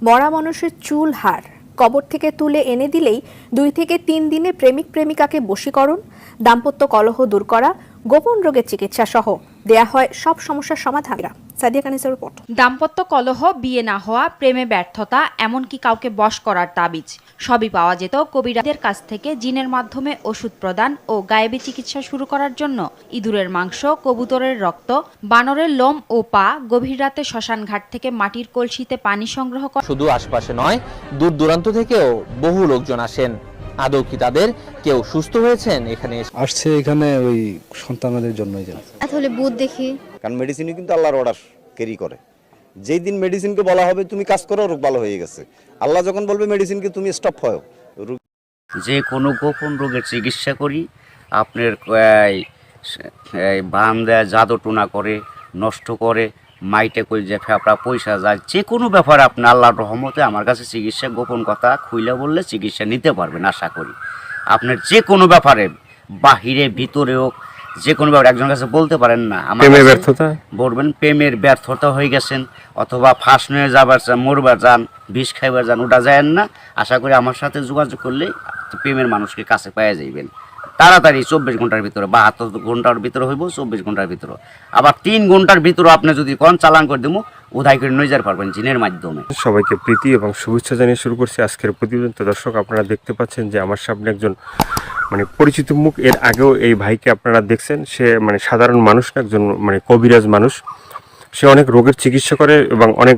মরা মানুষের চুল হার কবর থেকে তুলে এনে দিলেই 2 থেকে 3 দিনে প্রেমিক প্রেমিকাকে বশীকরণ, দাম্পত্য কলহ দূর করা, গোপন রোগের চিকিৎসা সহ দেয়া হয় সব সমস্যার সমাধান। সাদিয়া কানিসের রিপোর্ট। দাম্পত্য কলহ, বিয়ে না হওয়া, প্রেমে ব্যর্থতা, এমনকি কাউকে বশ করার তাবিজ সবই পাওয়া যেত কবিরাজদের কাছ থেকে জিনের মাধ্যমে ওষুধ প্রদান ও গায়েবী চিকিৎসা শুরু করার জন্য। ইঁদুরের মাংস, কবুতরের রক্ত, বানরের লোম ও পা, গভীর রাতে শ্মশান ঘাট থেকে মাটির কলসিতে পানি সংগ্রহ করা। শুধু আশপাশে নয়, দূর দূরান্ত থেকেও বহু লোকজন আসেন। আদৌ কি তাদের কেউ সুস্থ হয়েছেন এখানে আসছে? এখানে ওই সন্তানদের জন্যই যায়। আসলে বুধ দেখি, কারণ মেডিসিনই কিন্তু আল্লাহর অর্ডার ক্যারি করে। যেই দিন মেডিসিনকে বলা হবে তুমি কাজ করো, রোগ ভালো হয়ে গেছে, আল্লাহ যখন বলবে মেডিসিনকে তুমি স্টপ হয়। যে কোনো গোপন রোগের চিকিৎসা করি। আপনার বান দেয়, জাদু টোনা করে, নষ্ট করে, মাইটে করে যে ফেফড়া পয়সা যায়, যে কোনো ব্যাপারে আপনি আল্লাহর রহমতে আমার কাছে চিকিৎসা, গোপন কথা খুইলে বললে চিকিৎসা নিতে পারবেন আশা করি। আপনার যে কোনো ব্যাপারে, বাহিরে ভিতরে হোক, যে কোনো ব্যাপারে একজনের কাছে বলতে পারেন না আমার ব্যর্থতা বলবেন, প্রেমের ব্যর্থতা হয়ে গেছেন অথবা ফাঁস নিয়ে যাবার চান, মরবার যান, বিষ খাইবার যান, ওটা যায় না। আশা করি আমার সাথে যোগাযোগ করলে প্রেমের মানুষকে কাছে পেয়ে যাইবেন তাড়াতাড়ি। 24 ঘন্টার ভিতরে, 72 ঘন্টার ভিতরে হইব, 24 ঘন্টার ভিতরে। আবার 3 ঘন্টার ভিতরে আপনি যদি কোন চালান করে দেবো, উদয় করে নিয়ে যেতে পারবেন জিনের মাধ্যমে। সবাইকে প্রীতি এবং শুভেচ্ছা জানিয়ে শুরু করছি আজকের প্রতিবেদন। তো দর্শক, আপনারা দেখতে পাচ্ছেন যে আমার সামনে একজন পরিচিত মুখ। এর আগেও এই ভাইকে আপনারা দেখছেন। সে সাধারণ মানুষ না, একজন কবিরাজ মানুষ। সে অনেক রোগের চিকিৎসা করে এবং অনেক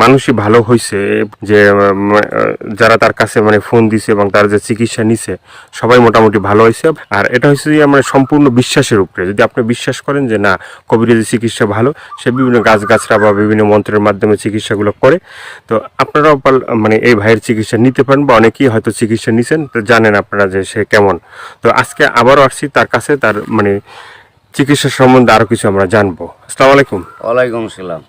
মানুষই ভালো হয়েছে। যে যারা তার কাছে ফোন দিছে এবং তার যে চিকিৎসা নিছে সবাই মোটামুটি ভালো হয়েছে। আর এটা হচ্ছে যে সম্পূর্ণ বিশ্বাসের উপরে। যদি আপনি বিশ্বাস করেন যে না, কবিরাজি চিকিৎসা ভালো, সে বিভিন্ন গাছগাছরা বা বিভিন্ন মন্ত্রের মাধ্যমে চিকিৎসাগুলো করে, তো আপনারাও এই ভাইয়ের চিকিৎসা নিতে পারেন বা অনেকেই হয়তো চিকিৎসা নিছেন, তো জানেন আপনারা যে সে কেমন। তো আজকে আবারও আসছি তার কাছে, তার চিকিৎসা সম্বন্ধে আরো কিছু আমরা জানবো। আসসালামু আলাইকুম। ওয়ালাইকুম আসসালাম।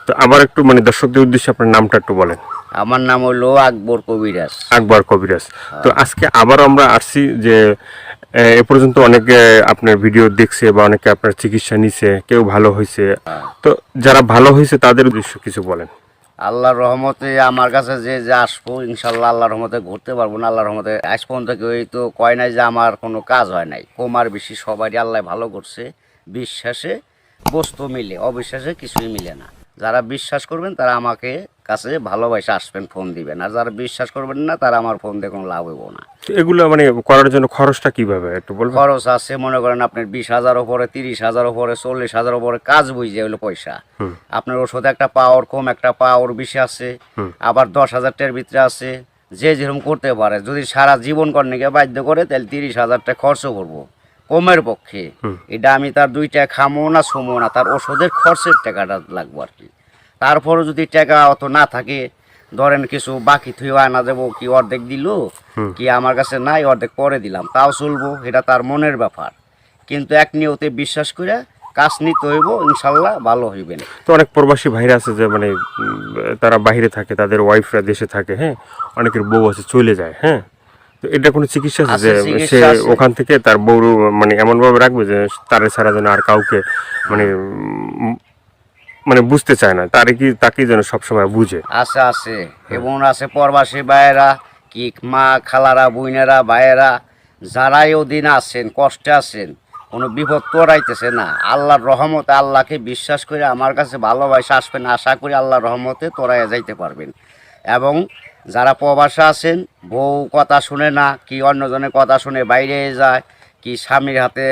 তো আবার একটু দর্শকদের উদ্দেশ্যে আপনার নামটা একটু বলেন। আমার নাম হলো আকবর কবিরাজ। আকবর কবিরাজ। তো আজকে আবার আমরা আসছি যে এ পর্যন্ত অনেকে আপনার ভিডিও দেখছে বা অনেকে আপনার চিকিৎসা নিছে, কেউ ভালো হয়েছে। তো যারা ভালো হয়েছে তাদের উদ্দেশ্য কিছু বলেন। আল্লাহর রহমতে আমার কাছে যে আসবো, ইনশাল্লাহ আল্লাহর রহমতে ঘুরতে পারবো না। আল্লাহর রহমতে আজ পর্যন্ত কেউ তো কয় নাই যে আমার কোনো কাজ হয় নাই। কমার বেশি সবারই আল্লাহ ভালো করছে। বিশ্বাসে বস্তু মিলে, অবিশ্বাসে কিছুই মিলে না। যারা বিশ্বাস করবেন তারা আমাকে কাছে ভালোবাসে আসবেন, ফোন দিবেন। আর যারা বিশ্বাস করবেন না তারা আমার ফোন দিয়ে কোনো লাভ হইব না। এগুলো করার জন্য খরচটা কিভাবে একটু বলবেন? খরচ আছে, মনে করেন আপনার 20,000 উপরে, 30,000 উপরে, 40,000 উপরে কাজ বুঝে হলো পয়সা। আপনার ওষুধ একটা পাওয়ার কম, একটা পাওয়ার বেশি আছে, আবার 10,000 টাকার ভিতরে আছে। যে যেরকম করতে পারে। যদি সারা জীবন কর্ণীকে বাধ্য করে তাহলে 30,000 টাকা খরচ করবো কমের পক্ষে। এটা আমি তার 2 টাকা খামো না, ছুমো না, তার ওষুধের খরচের টাকাটা লাগবো আর কি। তারপরও যদি টাকা অত না থাকে, ধরেন কিছু বাকি থুই আনা দেবো, কি অর্ধেক দিল, কি আমার কাছে নাই, অর্ধেক পরে দিলাম, তাও চলবো। এটা তার মনের ব্যাপার। কিন্তু এক নিয়তে বিশ্বাস করে কাজ নিতে হইব, ইনশাল্লাহ ভালো হইবেন। তো অনেক প্রবাসী ভাইরা আছে যে তারা বাইরে থাকে, তাদের ওয়াইফরা দেশে থাকে, হ্যাঁ, অনেকের বউ আছে চলে যায়, হ্যাঁ। তো এটা কোনো চিকিৎসা আছে যে সে ওখান থেকে তার বউ এমন ভাবে রাখবে যে তারে ছাড়া যেন আর কাউকে বুঝতে চায় না, তাকে যেন সবসময় বুঝে? আছে আছে, এবং আছে প্রবাসী ভাইয়েরা, কি মা খালারা, বোনেরা, ভাইয়েরা, যারাই ওদিন আছেন, কষ্টে আছেন, কোনো বিপদ তোরাইতেছে না, আল্লাহর রহমতে আল্লাহকে বিশ্বাস করে আমার কাছে ভালোবাসা আসবেন। আশা করি আল্লাহর রহমতে তোরাইয়া যাইতে পারবেন। এবং যারা প্রবাসে আছেন, বউ কথা শুনে না, কি অন্যজনের কথা শুনে বাইরে যায়, কি স্বামীর হাতে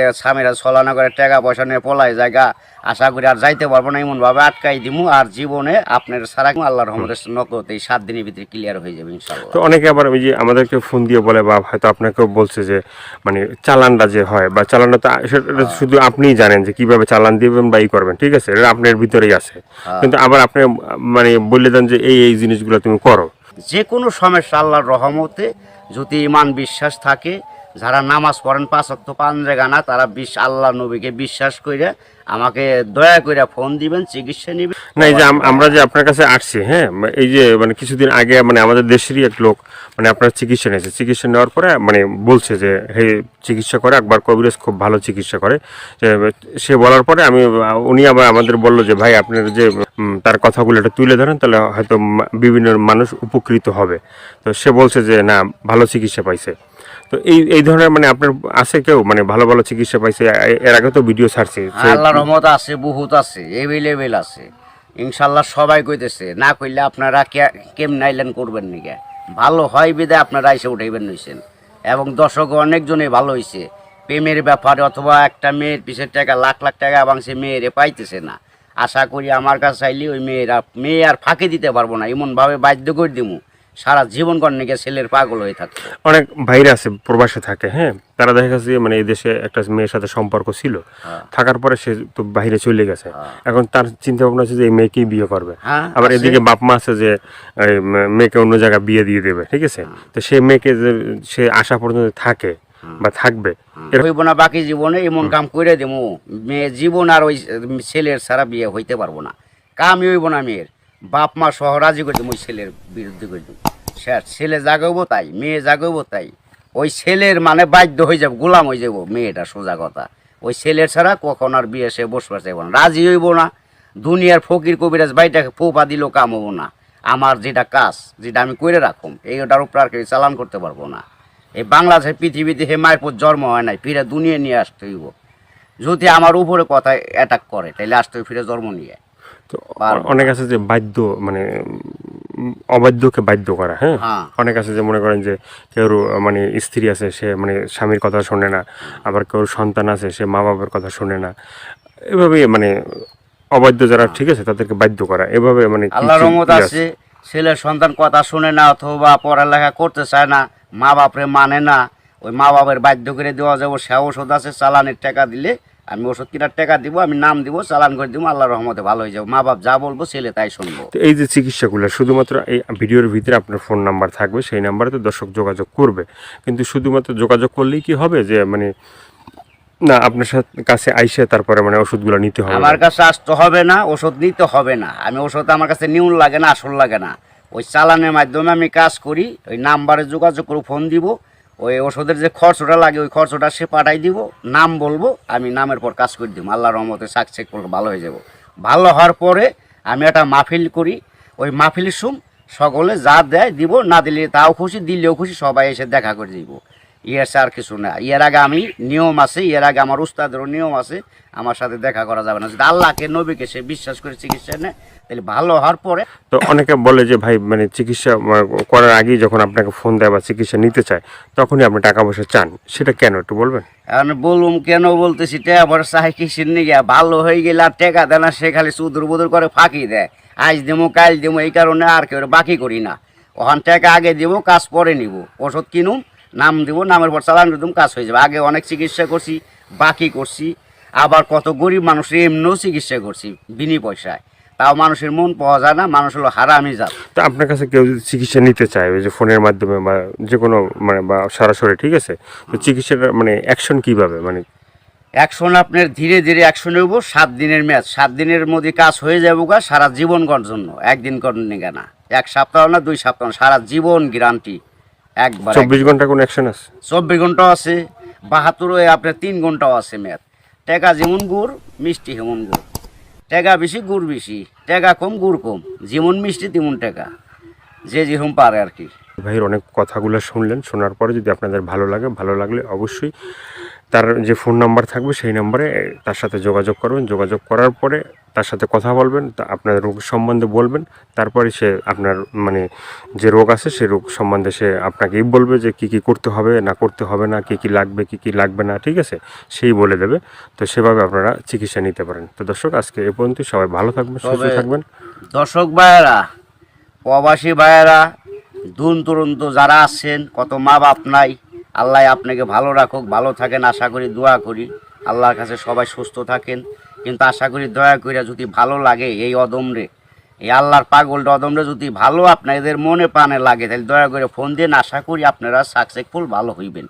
ছলানা করে টাকা পয়সা নিয়ে পলাই জায়গা, আশা করি আর যাইতে পারবো না, এমনভাবে আটকাই দিমু। আর জীবনে আপনার সারা আল্লাহর রহমতের নগদ এই 7 দিনের ভিতরে ক্লিয়ার হয়ে যাবে ইনশাআল্লাহ। তো অনেকে আবার ওই যে আমাদেরকে ফোন দিয়ে বলে বা হয়তো আপনাকেও বলছে যে চালানটা যে হয়, বা চালানটা তো সেটা শুধু আপনিই জানেন যে কিভাবে চালান দিবেন বা ই করবেন, ঠিক আছে, এটা আপনার ভিতরেই আছে। কিন্তু আবার আপনি বলে দেন যে এই জিনিসগুলো তুমি করো। যে কোনো সমস্যা আল্লাহর রহমতে যদি ইমান বিশ্বাস থাকে, যারা নামাজ পড়েন 5 ওয়াক্ত 5 জায়গা না, তারা আল্লাহ নবীকে বিশ্বাস করে আমাকে দয়া করে ফোন দিবেন, চিকিৎসা নেবেন। না এই যে আমরা যে আপনার কাছে আসছি, হ্যাঁ, এই যে মানে কিছুদিন আগে মানে আমাদের দেশেরই এক লোক মানে আপনার চিকিৎসা নিয়েছে, চিকিৎসা নেওয়ার পরে মানে বলছে যে হে চিকিৎসা করে আকবর কবিরাজ খুব ভালো চিকিৎসা করে। সে বলার পরে উনি আবার আমাদের বলল যে ভাই আপনার যে তার কথাগুলো একটু তুলে ধরেন, তাহলে হয়তো বিভিন্ন মানুষ উপকৃত হবে। তো সে বলছে যে না, ভালো চিকিৎসা পাইছে। তো এই ধরনের মানে আপনার আছে কেউ মানে ভালো ভালো চিকিৎসা পাইছে? এর আগে তো ভিডিও ছাড়ছে। আল্লাহর রহমত আছে, বহুত আছে, এভেলেবেল আছে ইনশাল্লাহ। সবাই কইতেছে, না কইলে আপনারা কেমন আইলেন করবেন নিকে, ভালো হয় বিদে আপনারা এসে উঠাইবেন নিছেন। এবং দর্শক অনেকজনই ভালো হয়েছে প্রেমের ব্যাপারে, অথবা একটা মেয়ের পিছের টাকা লাখ লাখ টাকা এবং সে মেয়েরে পাইতেছে না। আশা করি আমার কাছে চাইলে ওই মেয়ে আর ফাঁকি দিতে পারবো না, এমনভাবে বাধ্য করে দিমু সারা জীবন কর্ণিকে ছেলের পাগল হয়ে থাকতো। অনেক ভাইরা আছে প্রবাসে থাকে, হ্যাঁ, তারা দেখা গেছে যে মানে এই দেশে একটা মেয়ের সাথে সম্পর্ক ছিল, থাকার পরে সে তো বাইরে চলে গেছে। এখন তার চিন্তা ভাবনা আছে যে এই মেয়েকেই বিয়ে করবে। আবার এদিকে বাপ মা আছে যে মেয়েকে অন্য জায়গায় বিয়ে দিয়ে দেবে, ঠিক আছে। তো সেই মেয়েকে যে সে আসা পর্যন্ত থাকে বা থাকবে, হইব না বাকি জীবনে এমন কাম করে দেবো, মেয়ে জীবন আর ওই ছেলের ছাড়া বিয়ে হইতে পারবো না। কামই হইব না মেয়ের, বাপ মা সহ রাজি করে দেবো ওই ছেলের বিরুদ্ধে করে দেবো। ছেলে জাগাবো তাই, মেয়ে জাগাবো তাই, ওই ছেলের মানে বাধ্য হয়ে যাবো, গোলাম হয়ে যাবো মেয়েটা, সোজা কথা। ওই ছেলের ছাড়া কখন আর বিয়ে সে বসবার চাইব না, রাজি হইব না। দুনিয়ার ফকির কবিরাজ বাইটাকে ফোপা দিলেও কাম হবো না। আমার যেটা কাজ, যেটা আমি করে রাখুম, এইটার উপর আর কেউ চালান করতে পারবো না। এই বাংলাদেশের পৃথিবীতে হে মায়ের পর জন্ম হয় নাই, ফিরে দুনিয়া নিয়ে আসতে হইব। যদি আমার উপরে কথা অ্যাটাক করে তাহলে আসতে ফিরে জন্ম নিয়ে। তো অনেক আছে যে বাধ্য মানে অবাধ্যকে বাধ্য করা, হ্যাঁ, অনেক আছে যে মনে করেন যে কেউ মানে স্ত্রী আছে, সে মানে স্বামীর কথা শোনে না, আবার কেউ সন্তান আছে সে মা বাবার কথা শোনে না, এভাবে মানে অবাধ্য যারা, ঠিক আছে, তাদেরকে বাধ্য করা, এভাবে মানে আল্লাহর রহমত আছে। ছেলের সন্তান কথা শুনে না, অথবা পড়ালেখা করতে চায় না, মা বাপরে মানে না, ওই মা বাপের বাধ্য করে দেওয়া যাবো। সে ওষুধ আছে, চালানের টাকা দিলে আমি ওষুধ কিনার টাকা দিব, আমি নাম দিব, চালান করে দিব, আল্লাহর রহমতে ভালো হয়ে যাবো। মা বাপ যা বলবো ছেলে তাই শুনবো। তো এই যে চিকিৎসাগুলো শুধুমাত্র এই ভিডিওর ভিতরে আপনার ফোন নাম্বার থাকবে, সেই নাম্বারে তো দর্শক যোগাযোগ করবে। কিন্তু শুধুমাত্র যোগাযোগ করলেই কি হবে যে মানে না আপনার কাছে আইসে তারপরে মানে ওষুধগুলো নিতে হবে? আমার কাছে আসতে হবে না, ওষুধ নিতে হবে না। আমি ওষুধ আমার কাছে নিউন লাগে না, আসল লাগে না। ওই চালানের মাধ্যমে আমি কাজ করি, ওই নাম্বারে যোগাযোগ করে ফোন দিব, ওই ওষুধের যে খরচটা লাগে ওই খরচটা সে পাঠাই দিব, নাম বলবো, আমি নামের পর কাজ করে দিব। আল্লাহর রহমতে সাকসেস করলে ভালো হয়ে যাব। ভালো হওয়ার পরে আমি একটা মাহফিল করি, ওই মাহফিলের সকলে যা দেয় দিব, না দিলে তাও খুশি, দিলেও খুশি, সবাই এসে দেখা করে দিব। ইয়ের আর কিছু না। এর আগে আমি নিয়ম আছে, এর আগে আমার উস্তাদেরও নিয়ম আছে, আমার সাথে দেখা করা যাবে না। যদি আল্লাহকে নবীকে সে বিশ্বাস করে চিকিৎসা নেয় তাহলে ভালো হওয়ার পরে। তো অনেকে বলে যে ভাই মানে চিকিৎসা করার আগেই যখন আপনাকে ফোন দেয় বা চিকিৎসা নিতে চায় তখনই আপনি টাকা পয়সা চান, সেটা কেন একটু বলবেন? এখন বলুম কেন বলতেছি, আবার চাই কিসের নিয়ে, ভালো হয়ে গেলে আর টাকা দেয় না, সে খালি চুদুর বুদুর করে ফাঁকি দেয়, আজ দেবো কাল দেবো, এই কারণে আর কেউ বাকি করি না। ওখান টাকা আগে দিব, কাজ পরে নিব, ওষুধ কিনুম, নাম দিব, নামের পর চালান দিতাম, কাজ হয়ে যাবে। আগে অনেক চিকিৎসা করছি, বাকি করছি, আবার কত গরিব মানুষের এমনিও চিকিৎসা করছি বিনি পয়সায়, তাও মানুষের মন পাওয়া যায় না, মানুষ হলো হারামি জাত। তো আপনার কাছে কেউ যদি চিকিৎসা নিতে চায় ওই যে ফোনের মাধ্যমে বা যে কোনো মানে বা সরাসরি, ঠিক আছে, তো চিকিৎসাটা মানে অ্যাকশন কীভাবে মানে? অ্যাকশন আপনার ধীরে ধীরে অ্যাকশন হইব। 7 দিনের ম্যাচ, 7 দিনের মধ্যে কাজ হয়ে যাবো গা, সারা জীবন করার জন্য। একদিন করেন না, 1 সপ্তাহ না 2 সপ্তাহ, সারা জীবন গ্যারান্টি। একবার 24 ঘন্টা কোনো অ্যাকশন আছে? 24 ঘন্টাও আছে, 72 আপনার 3 ঘন্টাও আছে ম্যাচ। টাকা যেমন গুড়, মিষ্টি হেমন গুড়। টাকা বেশি, গুড় বেশি, টাকা কম, গুড় কম, যেমন মিষ্টি তেমন টাকা, যে যেরকম পারে আর কি। ভাইয়ের অনেক কথাগুলো শুনলেন, শোনার পরে যদি আপনাদের ভালো লাগে, ভালো লাগলে অবশ্যই তার যে ফোন নাম্বার থাকবে সেই নাম্বারে তার সাথে যোগাযোগ করবেন। যোগাযোগ করার পরে তার সাথে কথা বলবেন, তা আপনার রোগ সম্বন্ধে বলবেন, তারপরে সে আপনার মানে যে রোগ আছে সেই রোগ সম্বন্ধে সে আপনাকেই বলবে যে কী কী করতে হবে না করতে হবে না, কী কী লাগবে কী কী লাগবে না, ঠিক আছে, সেই বলে দেবে। তো সেভাবে আপনারা চিকিৎসা নিতে পারেন। তো দর্শক আজকে এ পর্যন্ত, সবাই ভালো থাকবেন, সুস্থ থাকবেন। দর্শক ভাইয়েরা, প্রবাসী ভাইয়েরা, দূর দূরান্ত যারা আছেন, কত মা বাপ নাই, আল্লাহ আপনাকে ভালো রাখুক, ভালো থাকেন আশা করি, দোয়া করি আল্লাহর কাছে সবাই সুস্থ থাকেন। কিন্তু আশা করি দয়া করে যদি ভালো লাগে এই অদমরে, এই আল্লাহর পাগলটা অদমরে যদি ভালো আপনাদের মনে প্রাণে লাগে, তাহলে দয়া করে ফোন দিন। আশা করি আপনারা সাকসেসফুল ভালো হইবেন।